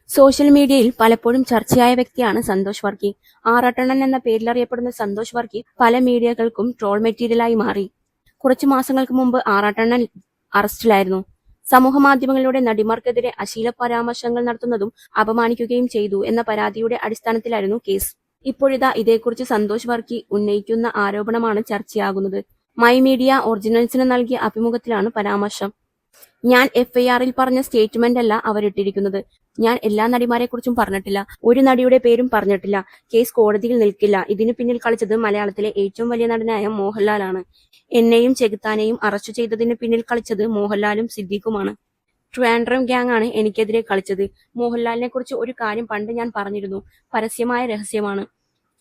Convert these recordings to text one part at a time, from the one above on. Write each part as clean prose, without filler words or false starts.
Social മീഡിയയിൽ പലപ്പോഴും ചർച്ചയായ വ്യക്തിയാണ് സന്തോഷ് വർക്കി. ആറാട്ടണ്ണൻ എന്ന പേരിലറിയപ്പെടുന്ന സന്തോഷ് വർക്കി പല മീഡിയകൾക്കും ട്രോൾ മെറ്റീരിയലായി മാറി. കുറച്ചു മാസങ്ങൾക്ക് മുമ്പ് ആറാട്ടണ്ണൻ അറസ്റ്റിലായിരുന്നു. സമൂഹമാധ്യമങ്ങളിലൂടെ നടിമാർക്കെതിരെ അശ്ലീല പരാമർശങ്ങൾ നടത്തുന്നതും അപമാനിക്കുകയും ചെയ്തു എന്ന പരാതിയുടെ അടിസ്ഥാനത്തിലായിരുന്നു കേസ്. ഇപ്പോഴിതാ ഇതേക്കുറിച്ച് സന്തോഷ് വർക്കി ഉന്നയിക്കുന്ന ആരോപണമാണ് ചർച്ചയാകുന്നത്. മൈ മീഡിയ ഒറിജിനൽസിന് നൽകിയ അഭിമുഖത്തിലാണ് പരാമർശം. ഞാൻ എഫ്ഐആറിൽ പറഞ്ഞ സ്റ്റേറ്റ്മെന്റ് അല്ല അവരിട്ടിരിക്കുന്നത്. ഞാൻ എല്ലാ നടിമാരെക്കുറിച്ചും പറഞ്ഞിട്ടില്ല. ഒരു നടിയുടെ പേരും പറഞ്ഞിട്ടില്ല. കേസ് കോടതിയിൽ നിൽക്കില്ല. ഇതിനു പിന്നിൽ കളിച്ചത് മലയാളത്തിലെ ഏറ്റവും വലിയ നടനായ മോഹൻലാലാണ്. എന്നെയും ചെകുത്താനെയും അറസ്റ്റ് ചെയ്തതിന് പിന്നിൽ കളിച്ചത് മോഹൻലാലും സിദ്ദീഖുമാണ്. ട്രിവാൻഡ്രം ഗ്യാങ് ആണ് എനിക്കെതിരെ കളിച്ചത്. മോഹൻലാലിനെ കുറിച്ച് ഒരു കാര്യം പണ്ട് ഞാൻ പറഞ്ഞിരുന്നു. പരസ്യമായ രഹസ്യമാണ്,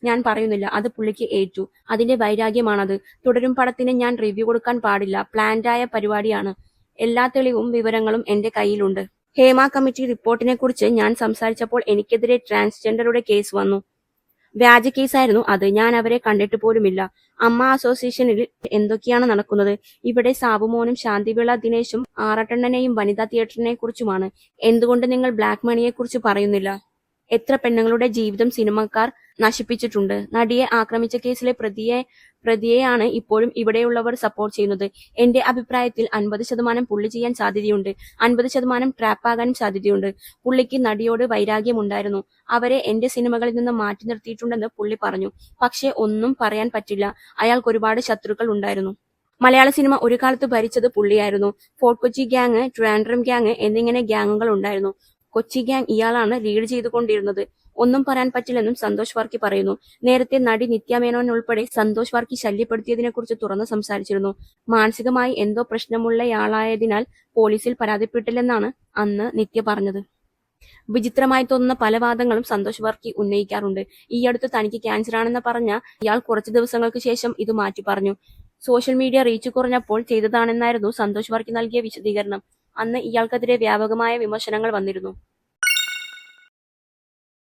ഞാൻ പറയുന്നില്ല. അത് പുള്ളിക്ക് ഏറ്റു. അതിന്റെ വൈരാഗ്യമാണത്. തുടരും പടത്തിന് ഞാൻ റിവ്യൂ കൊടുക്കാൻ പാടില്ല. പ്ലാൻഡായ പരിപാടിയാണ്. എല്ലാ തെളിവും വിവരങ്ങളും എന്റെ കയ്യിലുണ്ട്. ഹേമ കമ്മിറ്റി റിപ്പോർട്ടിനെ കുറിച്ച് ഞാൻ സംസാരിച്ചപ്പോൾ എനിക്കെതിരെ ട്രാൻസ്ജെൻഡറുടെ കേസ് വന്നു. വ്യാജ കേസായിരുന്നു അത്. ഞാൻ അവരെ കണ്ടിട്ട് പോലുമില്ല. അമ്മ അസോസിയേഷനിൽ എന്തൊക്കെയാണ് നടക്കുന്നത്? ഇവിടെ സാബുമോനും ശാന്തിവിള ദിനേശും ആറാട്ടണ്ണനെയും വനിതാ തിയേറ്ററിനെ കുറിച്ചുമാണ്. എന്തുകൊണ്ട് നിങ്ങൾ ബ്ലാക്ക് മണിയെ കുറിച്ച് പറയുന്നില്ല? എത്ര പെണ്ണുങ്ങളുടെ ജീവിതം സിനിമക്കാർ നശിപ്പിച്ചിട്ടുണ്ട്. നടിയെ ആക്രമിച്ച കേസിലെ പ്രതിയെയാണ് ഇപ്പോഴും ഇവിടെയുള്ളവർ സപ്പോർട്ട് ചെയ്യുന്നത്. എന്റെ അഭിപ്രായത്തിൽ 50% പുള്ളി ചെയ്യാൻ സാധ്യതയുണ്ട്, 50% ട്രാപ്പാകാനും സാധ്യതയുണ്ട്. പുള്ളിക്ക് നടിയോട് വൈരാഗ്യമുണ്ടായിരുന്നു. അവരെ എന്റെ സിനിമകളിൽ നിന്ന് മാറ്റി നിർത്തിയിട്ടുണ്ടെന്ന് പുള്ളി പറഞ്ഞു. പക്ഷേ ഒന്നും പറയാൻ പറ്റില്ല. അയാൾക്ക് ഒരുപാട് ശത്രുക്കൾ ഉണ്ടായിരുന്നു. മലയാള സിനിമ ഒരു കാലത്ത് ഭരിച്ചത് പുള്ളിയായിരുന്നു. ഫോർട്ട് കൊച്ചി ഗ്യാങ്, ട്രിവാൻഡ്രം ഗ്യാങ് എന്നിങ്ങനെ ഗ്യാങ്ങുകൾ ഉണ്ടായിരുന്നു. കൊച്ചി ഗ്യാങ് ഇയാളാണ് ലീഡ് ചെയ്തുകൊണ്ടിരുന്നത്. ഒന്നും പറയാൻ പറ്റില്ലെന്നും സന്തോഷ് വർക്കി പറയുന്നു. നേരത്തെ നടി നിത്യ മേനോൻ ഉൾപ്പെടെ സന്തോഷ് വർക്കി ശല്യപ്പെടുത്തിയതിനെക്കുറിച്ച് തുറന്നു സംസാരിച്ചിരുന്നു. മാനസികമായി എന്തോ പ്രശ്നമുള്ളയാളായതിനാൽ പോലീസിൽ പരാതിപ്പെട്ടില്ലെന്നാണ് അന്ന് നിത്യ പറഞ്ഞത്. വിചിത്രമായി തോന്നുന്ന പല വാദങ്ങളും സന്തോഷ് വർക്കി ഉന്നയിക്കാറുണ്ട്. ഈയടുത്ത് തനിക്ക് ക്യാൻസറാണെന്ന് പറഞ്ഞ ഇയാൾ കുറച്ചു ദിവസങ്ങൾക്ക് ശേഷം ഇത് മാറ്റി പറഞ്ഞു. സോഷ്യൽ മീഡിയ റീച്ച് കുറഞ്ഞപ്പോൾ ചെയ്തതാണെന്നായിരുന്നു സന്തോഷ് വർക്കി നൽകിയ വിശദീകരണം. അന്ന് ഇയാൾക്കെതിരെ വ്യാപകമായ വിമർശനങ്ങൾ വന്നിരുന്നു.